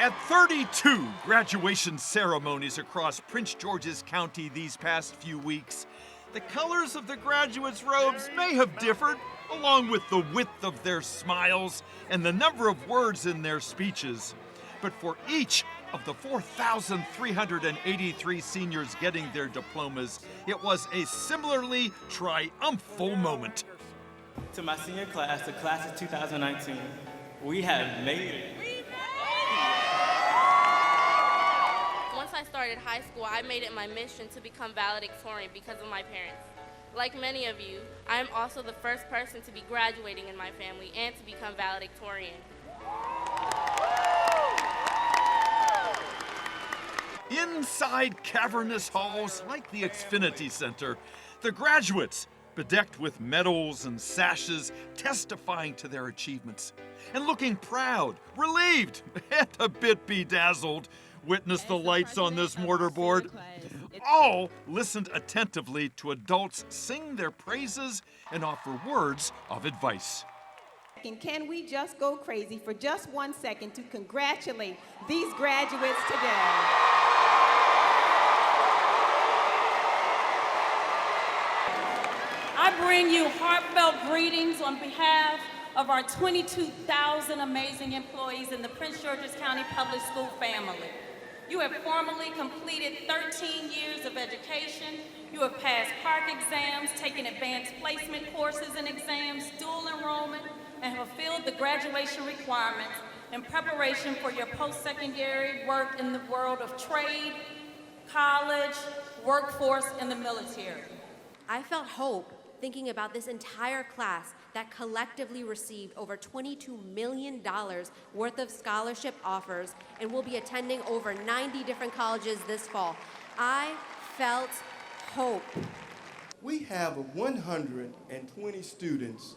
At 32 graduation ceremonies across Prince George's County these past few weeks, the colors of the graduates' robes may have differed, along with the width of their smiles and the number of words in their speeches. But for each of the 4,383 seniors getting their diplomas, it was a similarly triumphal moment. To my senior class, the class of 2019, we have made it. Once I started high school, I made it my mission to become valedictorian because of my parents. Like many of you, I am also the first person to be graduating in my family and to become valedictorian. Inside cavernous halls like the Xfinity Center, the graduates, bedecked with medals and sashes testifying to their achievements, and looking proud, relieved, and a bit bedazzled, witnessed the lights on this mortarboard. All listened attentively to adults sing their praises and offer words of advice. And can we just go crazy for just 1 second to congratulate these graduates today? I bring you heartfelt greetings on behalf of our 22,000 amazing employees in the Prince George's County Public School family. You have formally completed 13 years of education. You have passed PARCC exams, taken advanced placement courses and exams, dual enrollment, and have fulfilled the graduation requirements in preparation for your post-secondary work in the world of trade, college, workforce, and the military. I felt hope thinking about this entire class that collectively received over $22 million worth of scholarship offers and will be attending over 90 different colleges this fall. I felt hope. We have 120 students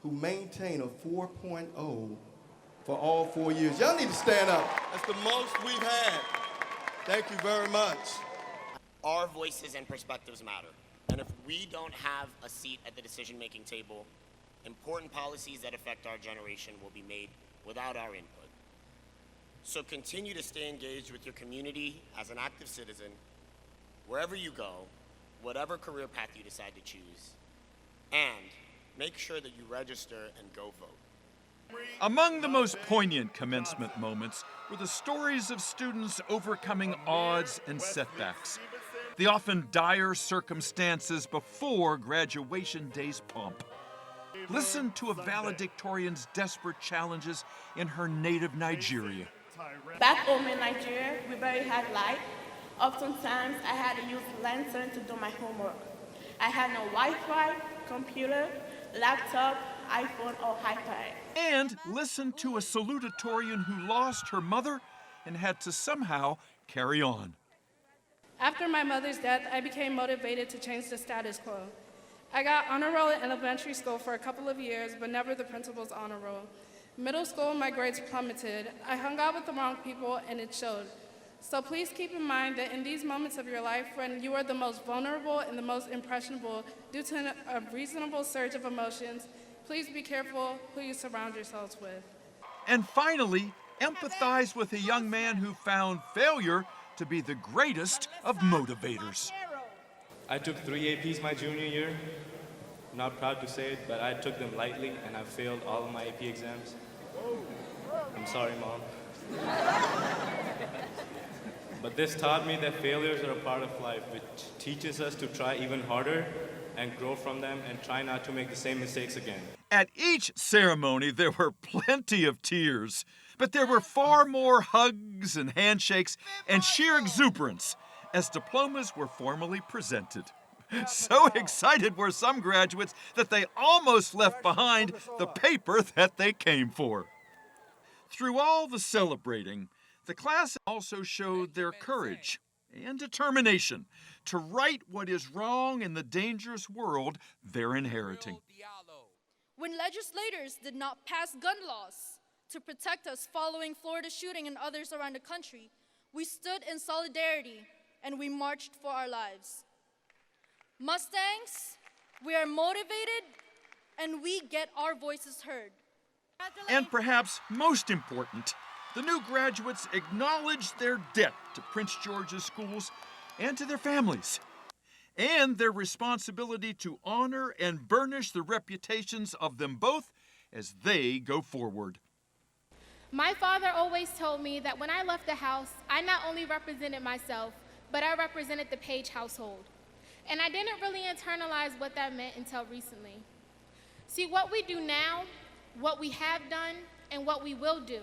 who maintain a 4.0 for all 4 years. Y'all need to stand up. That's the most we've had. Thank you very much. Our voices and perspectives matter. And if we don't have a seat at the decision-making table, important policies that affect our generation will be made without our input. So continue to stay engaged with your community as an active citizen, wherever you go, whatever career path you decide to choose, and make sure that you register and go vote. Among the most poignant commencement moments were the stories of students overcoming odds and setbacks, the often dire circumstances before graduation day's pomp. Listen to a valedictorian's desperate challenges in her native Nigeria. Back home in Nigeria, we barely had light. Oftentimes, I had to use lantern to do my homework. I had no Wi-Fi, computer, laptop, iPhone, or iPad. And listen to a salutatorian who lost her mother and had to somehow carry on. After my mother's death, I became motivated to change the status quo. I got honor roll in elementary school for a couple of years, but never the principal's honor roll. Middle school, my grades plummeted. I hung out with the wrong people, and it showed. So please keep in mind that in these moments of your life, when you are the most vulnerable and the most impressionable due to a reasonable surge of emotions, please be careful who you surround yourselves with. And finally, empathize with a young man who found failure to be the greatest of motivators. I took 3 APs my junior year. I'm not proud to say it, but I took them lightly and I failed all of my AP exams. I'm sorry, Mom. But this taught me that failures are a part of life, which teaches us to try even harder and grow from them and try not to make the same mistakes again. At each ceremony, there were plenty of tears, but there were far more hugs and handshakes and sheer exuberance as diplomas were formally presented. So excited were some graduates that they almost left behind the paper that they came for. Through all the celebrating, the class also showed their courage and determination to right what is wrong in the dangerous world they're inheriting. When legislators did not pass gun laws to protect us following Florida shooting and others around the country, we stood in solidarity and we marched for our lives. Mustangs, we are motivated and we get our voices heard. And perhaps most important, The new graduates acknowledge their debt to Prince George's schools and to their families, and their responsibility to honor and burnish the reputations of them both as they go forward. My father always told me that when I left the house, I not only represented myself, but I represented the Page household. And I didn't really internalize what that meant until recently. See, what we do now, what we have done, and what we will do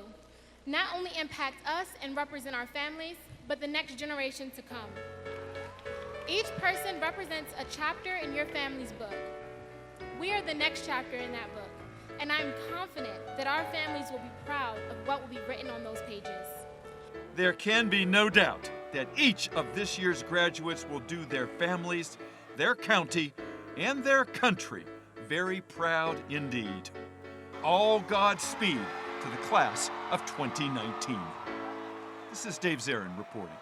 not only impact us and represent our families, but the next generation to come. Each person represents a chapter in your family's book. We are the next chapter in that book, and I'm confident that our families will be proud of what will be written on those pages. There can be no doubt that each of this year's graduates will do their families, their county, and their country very proud indeed. All Godspeed to the class of 2019. This is Dave Zarin reporting.